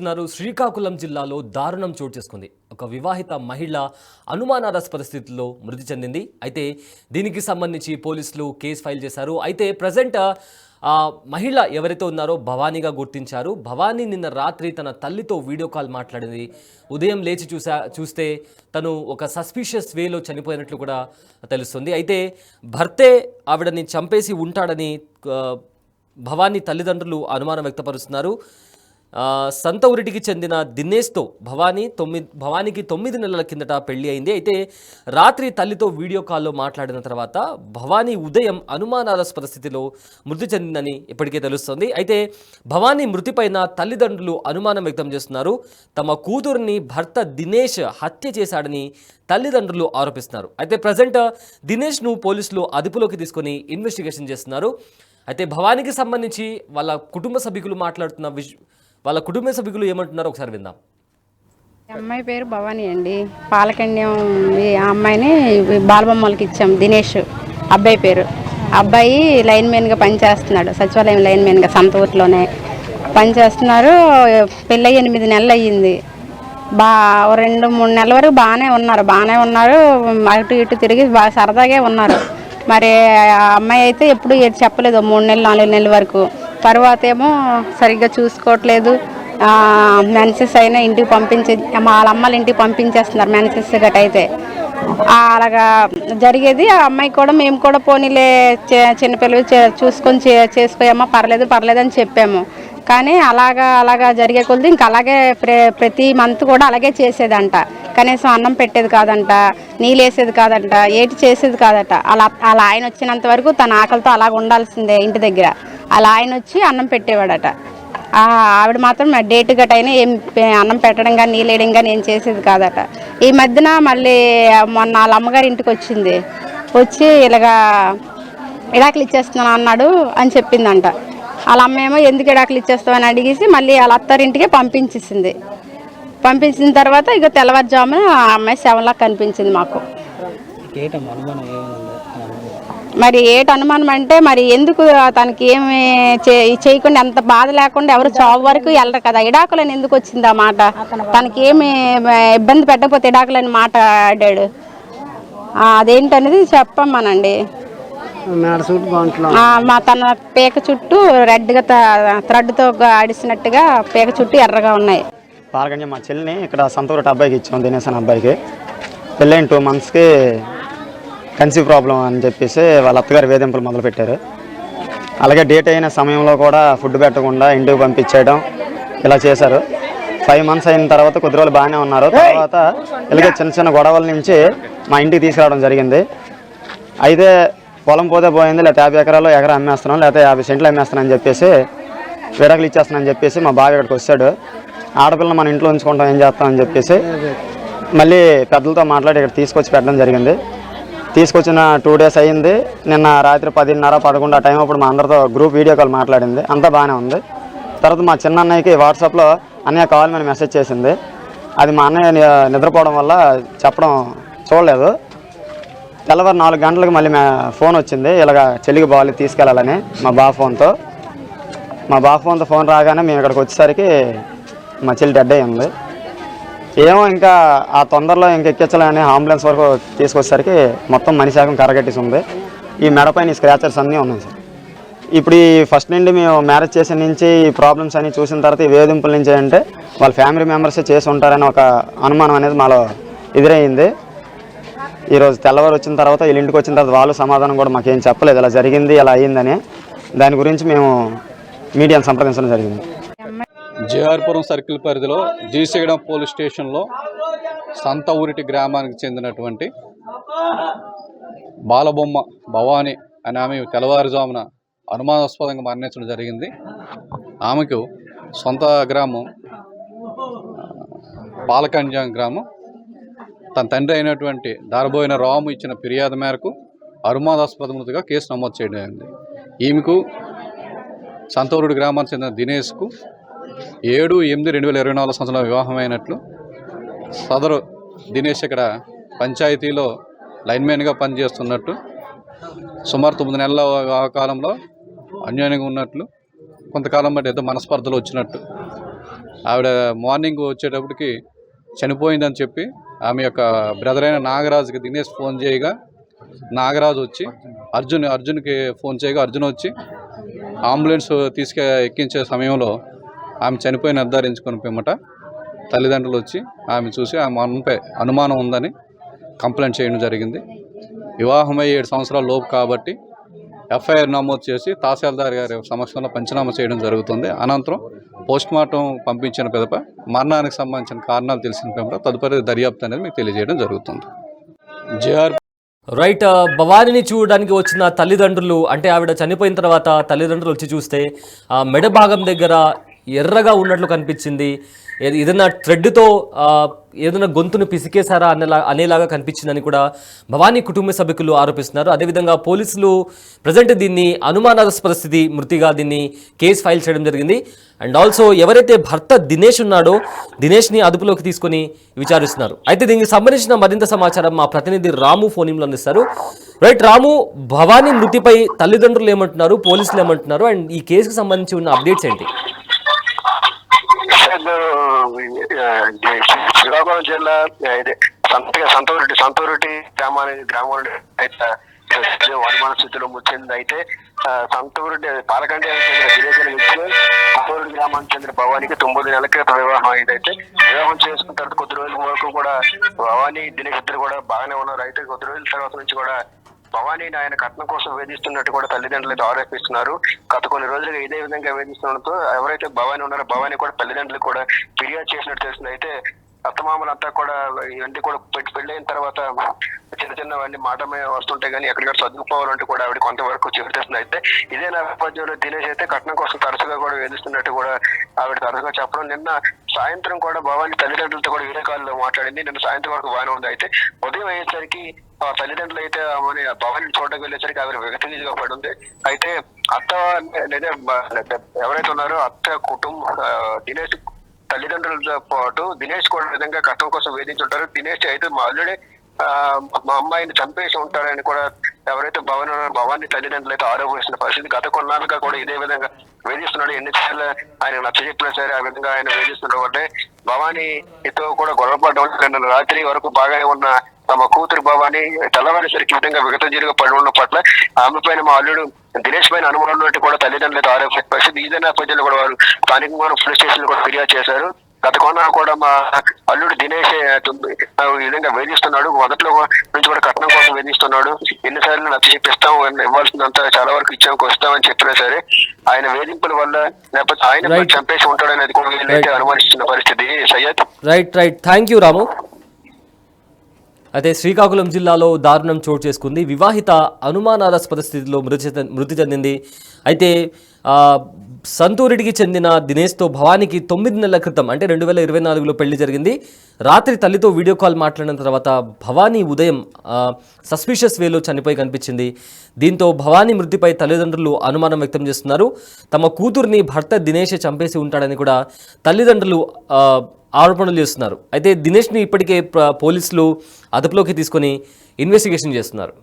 చూస్తున్నారు శ్రీకాకుళం జిల్లాలో దారుణం చోటు చేసుకుంది. ఒక వివాహిత మహిళ అనుమానాస్పద స్థితిలో మృతి చెందింది. అయితే దీనికి సంబంధించి పోలీసులు కేసు ఫైల్ చేశారు. అయితే ప్రజెంట్ మహిళ ఎవరైతే ఉన్నారో భవానీగా గుర్తించారు. భవానీ నిన్న రాత్రి తన తల్లితో వీడియో కాల్ మాట్లాడింది. ఉదయం లేచి చూస్తే తను ఒక సస్పిషియస్ వేలో చనిపోయినట్లు కూడా తెలుస్తుంది. అయితే భర్తే ఆవిడని చంపేసి ఉంటాడని భవానీ తల్లిదండ్రులు అనుమానం వ్యక్తపరుస్తున్నారు. సంత ఊరికి చెందిన దినేష్తో భవానీకి 9 నెలల కిందట పెళ్లి అయింది. అయితే రాత్రి తల్లితో వీడియో కాల్లో మాట్లాడిన తర్వాత భవానీ ఉదయం అనుమానాస్పద స్థితిలో మృతి చెందిందని ఇప్పటికే తెలుస్తోంది. అయితే భవానీ మృతిపైన తల్లిదండ్రులు అనుమానం వ్యక్తం చేస్తున్నారు. తమ కూతురిని భర్త దినేష్ హత్య చేశాడని తల్లిదండ్రులు ఆరోపిస్తున్నారు. అయితే ప్రజెంట్ దినేష్ను పోలీసులు అదుపులోకి తీసుకొని ఇన్వెస్టిగేషన్ చేస్తున్నారు. అయితే భవానీకి సంబంధించి వాళ్ళ కుటుంబ సభ్యులు ఏమంటున్నారో ఒకసారి విందాం. అమ్మాయి పేరు భవానీ అండి. పాలకన్యం ఆ అమ్మాయిని బాలబొమ్మలకి ఇచ్చాం. దినేష్ అబ్బాయి పేరు. అబ్బాయి లైన్మెన్గా పనిచేస్తున్నాడు. సచివాలయం లైన్మెన్గా సంత ఊరిలోనే పనిచేస్తున్నారు. పెళ్ళి 8 నెలలు అయ్యింది. 2-3 నెలల వరకు బాగానే ఉన్నారు. అటు ఇటు తిరిగి బాగా సరదాగా ఉన్నారు. మరి ఆ అమ్మాయి అయితే ఎప్పుడు ఏది చెప్పలేదు 3 నెలలు 4 నెలల వరకు. తర్వాత ఏమో సరిగ్గా చూసుకోవట్లేదు. మెన్సెస్ అయినా ఇంటికి వాళ్ళ అమ్మలు ఇంటికి పంపించేస్తున్నారు మెన్సెస్ గట్ అయితే. అలాగా జరిగేది. ఆ అమ్మాయి కూడా మేము కూడా పోనీలే చిన్నపిల్లలు చూసుకొని చేసుకోయమ్మా పర్లేదు అని చెప్పాము. కానీ అలాగా జరిగే కొద్ది ఇంకా అలాగే ప్రతి మంత్ కూడా అలాగే చేసేదంట. కనీసం అన్నం పెట్టేది కాదంట, నీళ్ళు వేసేది కాదంట, ఏటి చేసేది కాదట. అలా ఆయన వచ్చినంత వరకు తన ఆకలితో అలాగ ఉండాల్సిందే ఇంటి దగ్గర. అలా ఆయన వచ్చి అన్నం పెట్టేవాడట. ఆవిడ మాత్రం డేట్ గట్ అయినా ఏం అన్నం పెట్టడం కానీ నీళ్ళు వేయడం కానీ ఏం చేసేది కాదట. ఈ మధ్యన మళ్ళీ మొన్న వాళ్ళ అమ్మగారి ఇంటికి వచ్చి ఇలాగా ఇడాకులు ఇచ్చేస్తున్నాను అన్నాడు అని చెప్పిందంట. వాళ్ళ అమ్మ ఏమో ఎందుకు ఇడాకులు ఇచ్చేస్తామని అడిగేసి మళ్ళీ వాళ్ళ అత్తారింటికి పంపించిన తర్వాత ఇక తెల్లవారుజామున ఆ అమ్మాయి శవంలా కనిపించింది మాకు. మరి ఏటి అనుమానం అంటే మరి ఎందుకు తనకి ఏమి చేయకుండా ఎంత బాధ లేకుండా ఎవరు చావు వరకు వెళ్ళరు కదా. ఇడాకులని ఎందుకు వచ్చింది ఆ మాట? తనకి ఏమి ఇబ్బంది పెట్టకపోతే ఇడాకులని మాట ఆడాడు. అదేంటనేది చెప్పమ్మనండి. తన పేక చుట్టూ రెడ్గా థ్రెడ్తో ఆడిసినట్టుగా పేక చుట్టూ ఎర్రగా ఉన్నాయి. పాలకన్య మా చెల్లిని ఇక్కడ సంతూరటి అబ్బాయికి ఇచ్చాం. దినేష్ అనే అబ్బాయికి పెళ్ళైన 2 monthsకి కన్సీవ్ ప్రాబ్లం అని చెప్పేసి వాళ్ళ అత్తగారు వేధింపులు మొదలుపెట్టారు. అలాగే డేట్ అయిన సమయంలో కూడా ఫుడ్ పెట్టకుండా ఇంటికి పంపించేయడం ఇలా చేశారు. 5 months అయిన తర్వాత కొద్ది రోజులు బాగానే ఉన్నారు. తర్వాత ఇలాగే చిన్న గొడవల నుంచి మా ఇంటికి తీసుకురావడం జరిగింది. అయితే పొలం పోయింది, లేకపోతే 50 ఎకరాలు ఎకరా అమ్మేస్తున్నాం, లేకపోతే 50 సెంట్లు అమ్మేస్తున్నాను అని చెప్పేసి విడాకులు ఇచ్చేస్తున్నాను అని చెప్పేసి మా బావ ఇక్కడికి వచ్చాడు. ఆడపిల్లని మన ఇంట్లో ఉంచుకుంటాం ఏం చేస్తామని చెప్పేసి మళ్ళీ పెద్దలతో మాట్లాడి ఇక్కడ తీసుకొచ్చి పెట్టడం జరిగింది. తీసుకొచ్చిన 2 days అయ్యింది. నిన్న రాత్రి 10:30-11 ఆ టైం అప్పుడు మా అందరితో గ్రూప్ వీడియో కాల్ మాట్లాడింది. అంతా బాగానే ఉంది. తర్వాత మా చిన్న అన్నయ్యకి వాట్సాప్లో అన్నయ్య కావాలని మెసేజ్ చేసింది. అది మా అన్నయ్య నిద్రపోవడం వల్ల చెప్పడం చూడలేదు. తెల్లవారు 4 గంటలకు మళ్ళీ ఫోన్ వచ్చింది, ఇలాగ చెల్లికి బాగాలి తీసుకెళ్ళాలని మా బావ ఫోన్తో ఫోన్ రాగానే మేము ఇక్కడికి వచ్చేసరికి మా చెల్లి డెడ్ అయ్యి ఉంది. ఏమో ఇంకా ఆ తొందరలో ఎక్కించాలని అంబులెన్స్ వరకు తీసుకొచ్చేసరికి మొత్తం మనిషాకం కరగట్టేసి ఉంది. ఈ మెడపైన స్క్రాచర్స్ అన్నీ ఉన్నాయి సార్. ఇప్పుడు ఈ ఫస్ట్ నుండి మేము మ్యారేజ్ చేసిన నుంచి ఈ ప్రాబ్లమ్స్ అన్నీ చూసిన తర్వాత ఈ వేధింపుల నుంచి అంటే వాళ్ళ ఫ్యామిలీ మెంబర్సే చేసి ఉంటారని ఒక అనుమానం అనేది మాలో ఎదురయ్యింది. ఈరోజు తెల్లవారు వచ్చిన తర్వాత వీళ్ళ ఇంటికి వచ్చిన తర్వాత వాళ్ళు సమాధానం కూడా మాకేం చెప్పలేదు, ఇలా జరిగింది ఇలా అయ్యిందని. దాని గురించి మేము మీడియాను సంప్రదించడం జరిగింది. జేఆర్పురం సర్కిల్ పరిధిలో జీసీగడం పోలీస్ స్టేషన్లో సంత ఊరిటి గ్రామానికి చెందినటువంటి బాలబొమ్మ భవానీ అనే ఆమె తెల్లవారుజామున అనుమానాస్పదంగా మరణించడం జరిగింది. ఆమెకు సొంత గ్రామం పాలకన్య గ్రామం. తన తండ్రి అయినటువంటి దారబోయిన రాము ఇచ్చిన ఫిర్యాదు మేరకు అనుమానాస్పద మృతిగా కేసు నమోదు చేయడం జరిగింది. ఈమెకు సంతూరుడి గ్రామానికి చెందిన దినేష్కు 7/8/2024 సంవత్సరంలో వివాహమైనట్లు సదరు దినేష్ ఇక్కడ పంచాయతీలో లైన్మెన్గా పనిచేస్తున్నట్టు, సుమారు 9 నెలల వివాహ కాలంలో అన్యోన్యంగా ఉన్నట్లు, కొంతకాలం బట్టి ఏదో మనస్పర్ధలు వచ్చినట్టు ఆవిడ మార్నింగ్ వచ్చేటప్పటికి చనిపోయిందని చెప్పి ఆమె యొక్క బ్రదర్ అయిన నాగరాజుకి దినేష్ ఫోన్ చేయగా నాగరాజు వచ్చి అర్జున్కి ఫోన్ చేయగా అర్జున్ వచ్చి అంబులెన్స్ ఎక్కించే సమయంలో ఆమె చనిపోయి నిర్ధారించుకుని పిమ్మట తల్లిదండ్రులు వచ్చి ఆమె చూసి ఆమె మనపై అనుమానం ఉందని కంప్లైంట్ చేయడం జరిగింది. వివాహమై 7 సంవత్సరాల లోపు కాబట్టి ఎఫ్ఐఆర్ నమోదు చేసి తహసీల్దార్ గారి సమక్షంలో పంచనామా చేయడం జరుగుతుంది. అనంతరం పోస్ట్మార్టం పంపించిన పిదప మరణానికి సంబంధించిన కారణాలు తెలిసిన పిదప తదుపరి దర్యాప్తు అనేది మీకు తెలియజేయడం జరుగుతుంది. JR right. భవానీని చూడడానికి వచ్చిన తల్లిదండ్రులు, అంటే ఆవిడ చనిపోయిన తర్వాత తల్లిదండ్రులు వచ్చి చూస్తే ఆ మెడ భాగం దగ్గర ఎర్రగా ఉన్నట్లు కనిపించింది. ఏదైనా థ్రెడ్తో ఏదైనా గొంతును పిసికేశారా అనేలాగా కనిపించిందని కూడా భవానీ కుటుంబ సభ్యులు ఆరోపిస్తున్నారు. అదేవిధంగా పోలీసులు ప్రజెంట్ దీన్ని అనుమానాస్పద స్థితి మృతిగా దీన్ని కేసు ఫైల్ చేయడం జరిగింది. అండ్ ఆల్సో ఎవరైతే భర్త దినేష్ ఉన్నాడో దినేష్ని అదుపులోకి తీసుకొని విచారిస్తున్నారు. అయితే దీనికి సంబంధించిన మరింత సమాచారం మా ప్రతినిధి రాము ఫోన్లో అందిస్తారు. రైట్ రాము, భవానీ మృతిపై తల్లిదండ్రులు ఏమంటున్నారు, పోలీసులు ఏమంటున్నారు, అండ్ ఈ కేసుకు సంబంధించి ఉన్న అప్డేట్స్ ఏంటి? శ్రీకాకుళం జిల్లా ఇది సంతూరెడ్డి గ్రామం అయితే వర్మాన స్థితిలో ముచ్చింది. అయితే సంతూరెడ్డి పాలకండి సంతూరెడ్డి గ్రామానికి చెందిన భవానికి 9 నెలల క్రితం వివాహం అయింది. అయితే వివాహం చేసుకున్న తర్వాత కొద్ది రోజుల వరకు కూడా భవానీ దినేష్ ఇద్దరు కూడా బాగానే ఉన్నారు. అయితే కొద్ది రోజుల తర్వాత నుంచి కూడా భవానీని ఆయన కట్నం కోసం వేధిస్తున్నట్టు కూడా తల్లిదండ్రులు ఆరోపిస్తున్నారు. గత కొన్ని రోజులుగా ఇదే విధంగా వేధిస్తుండటంతో ఎవరైతే భవానీ ఉన్నారో భవానీ కూడా తల్లిదండ్రులు కూడా ఫిర్యాదు చేసినట్టు తెలుస్తుంది. అయితే అత్తమామలంతా కూడా ఇవన్నీ కూడా పెళ్ళైన తర్వాత చిన్నవన్నీ మాటమే వస్తుంటాయి కానీ ఎక్కడికక్కడ చదువుకోవాలంటే కూడా ఆవిడ కొంతవరకు చెబుతుంది. అయితే ఇదే నేపథ్యంలో దినేష్ అయితే కట్నం కోసం తరచుగా కూడా వేధిస్తున్నట్టు కూడా ఆవిడ తరచుగా చెప్పడం. నిన్న సాయంత్రం కూడా భవానీ తల్లిదండ్రులతో కూడా వీడియో కాల్లో మాట్లాడింది. నిన్న సాయంత్రం వరకు బాగానే ఉంది. అయితే ఉదయం అయ్యేసరికి తల్లిదండ్రులు అయితే భవానీ చూడడానికి వెళ్ళేసరికి ఆవిడ విగతగా పడి ఉంది. అయితే అత్త లేదా ఎవరైతే ఉన్నారో అత్త కుటుంబం దినేష్ తల్లిదండ్రులతో పాటు దినేష్ కూడా విధంగా కట్నం కోసం వేధించుంటారు. దినేష్ అయితే మా ఆల్రెడీ మా అమ్మాయిని చంపేసి ఉంటారని కూడా ఎవరైతే భవానీ తల్లిదండ్రులు అయితే ఆరోపిస్తున్న పరిస్థితి. గత కొన్నాళ్ళుగా కూడా ఇదే విధంగా వేధిస్తున్నాడు. ఎన్నిసార్లు ఆయన నచ్చ చెప్పినా సరే ఆ విధంగా ఆయన వేధిస్తుండడం వల్లే భవానీతో కూడా గొడవపడడం. రాత్రి వరకు బాగానే ఉన్న తమ కూతురు భవానీ తెల్లవారేసరికి విధంగా విగతజీరుగా పడి ఉన్న పట్ల ఆమె పైన మా అల్లుడు దినేష్ పైన అనుమానం ఉన్నట్టు కూడా తల్లిదండ్రులతో ఆరోపించిన పరిస్థితి. ఇదే నేపథ్యంలో కూడా వారు స్థానికంగా పోలీస్ స్టేషన్ కూడా ఫిర్యాదు చేశారు. గత కొన్నాళ్ళు కూడా మా అల్లుడు దినేష్ ఈ విధంగా వేధిస్తున్నాడు. మొదట్లో నుంచి కూడా కట్నం కోసం వేధిస్తున్నాడు. ఎన్నిసార్లు నచ్చ చెప్పిస్తాం, ఇవ్వాల్సిందంతా చాలా వరకు ఇచ్చాము వస్తామని చెప్పినా సరే ఆయన వేధింపుల వల్ల లేకపోతే ఆయన చంపేసి ఉంటాడనేది కూడా వీళ్ళైతే అనుమానిస్తున్న పరిస్థితి. సయ్యద్ రైట్. థ్యాంక్ యూ రాము. అయితే శ్రీకాకుళం జిల్లాలో దారుణం చోటు చేసుకుంది. వివాహిత అనుమానాస్పద స్థితిలో మృతి చెందింది. అయితే సంతూరెడ్డికి చెందిన దినేష్తో భవానీకి 9 నెలల క్రితం అంటే 2024లో పెళ్లి జరిగింది. రాత్రి తల్లితో వీడియో కాల్ మాట్లాడిన తర్వాత భవానీ ఉదయం సస్పిషియస్ వేలో చనిపోయి కనిపించింది. దీంతో భవానీ మృతిపై తల్లిదండ్రులు అనుమానం వ్యక్తం చేస్తున్నారు. తమ కూతుర్ని భర్త దినేష్ చంపేసి ఉంటాడని కూడా తల్లిదండ్రులు ఆరోపణలు చేస్తున్నారు. అయితే దినేష్ని ఇప్పటికే పోలీసులు అదుపులోకి తీసుకొని ఇన్వెస్టిగేషన్ చేస్తున్నారు.